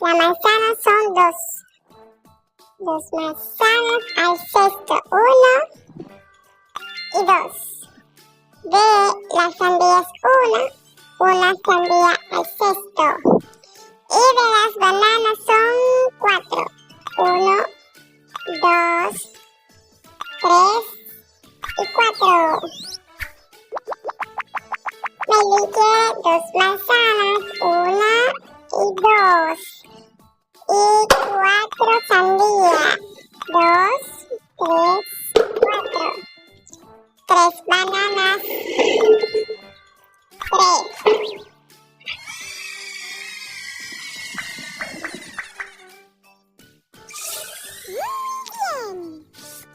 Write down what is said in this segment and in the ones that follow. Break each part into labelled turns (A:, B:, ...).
A: La manzana son dos manzanas al cesto, 1 y 2. De las sandías, una sandía al cesto. Y de las bananas son 4, 1, 2, 3 y 4. Meli quiere 2 manzanas, 1 y 2. Y 4 sandías, 2, 3, 4. 3 bananas, 3.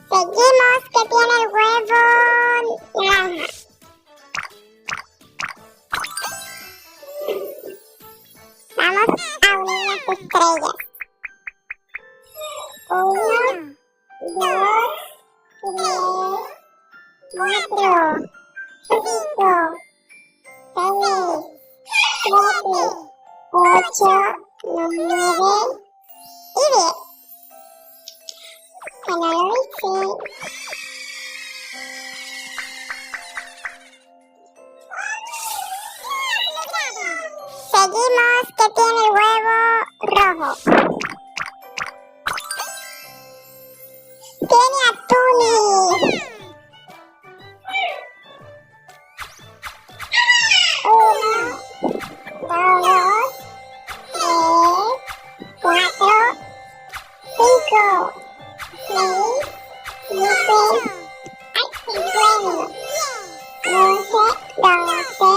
A: Seguimos, que tiene el huevo naranja. Vamos a unir las estrellas. 1, 2, 3, 4, 5, 6, 7, 8, 9 y 10. Que no lo hice. Seguimos, que tiene el huevo rojo. Tiene atún. 1, 2, 3, 4, 5, 6, 7, 8, 9, 12,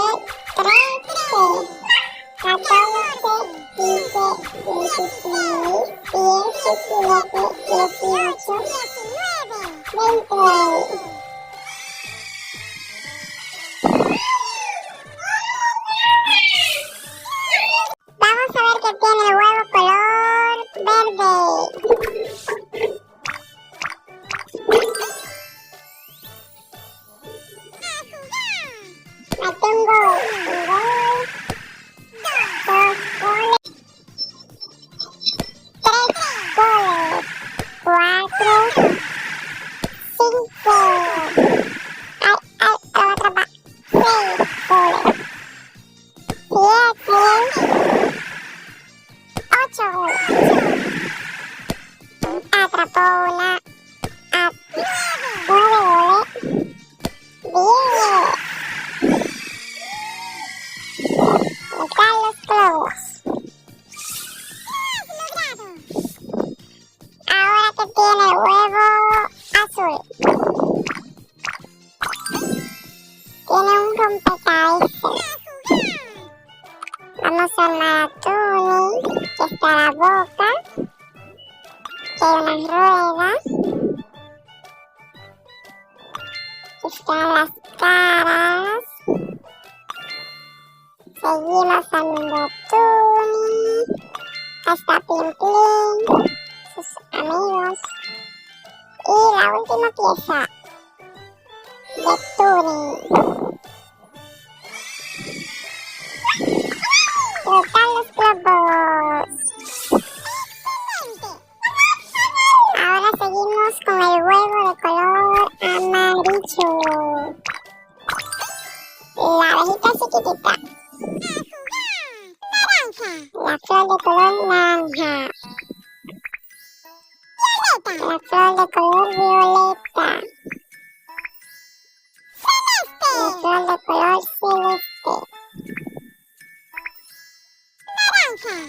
A: 13, 14, 15, 16, 17, 18, 20. Vamos a ver que tiene el huevo color verde. Ahí tengo un gol, 2 goles, 3 goles, 4, 5. La otra va. 6 goles, 7, 8 goles. Atrapó una. 9 goles. 10. Están los globos. Ahora que tiene el huevo azul. Tiene un rompecabezas. Vamos a armar a Tuni, que está la boca, que hay unas ruedas, que están las caras. Seguimos armando a Tuni, acá está Plim Plim, sus amigos. Y la última pieza de Tuni. Están los globos. Ahora seguimos con el huevo de color amarillo. La abejita chiquitita. La flor de color naranja. La flor de color violeta. La flor de color celeste.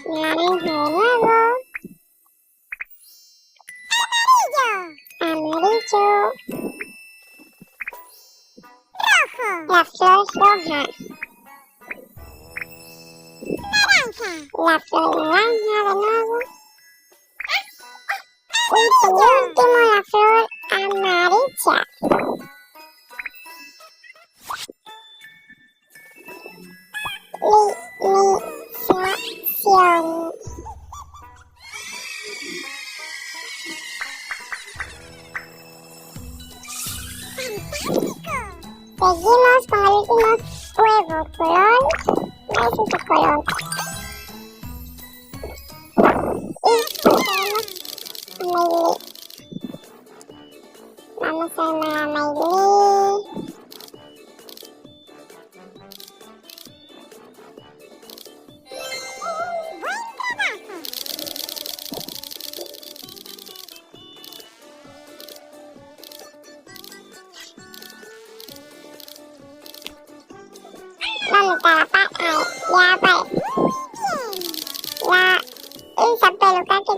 A: Naranja de nuevo. Amarillo. La flor roja. La flor naranja de nuevo. Y por último la flor amarilla. Iniciación. Seguimos con el último huevo color. Ese es el color.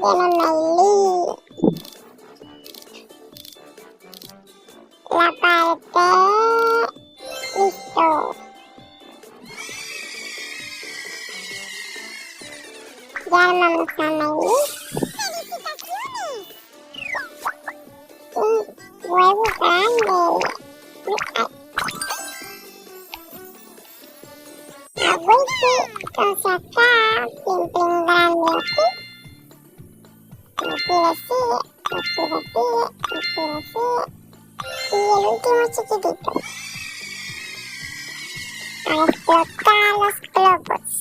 A: Gemelli. La parte, listo. Ya armamos a Meili. ¡Felicitaciones! Sí, huevo grande. A Wiki, entonces acá, pin pin grande aquí. Me sigue, sigue, me sigue, sigue, me sigue, sigue. Y el último chiquitito. A explotar los globos.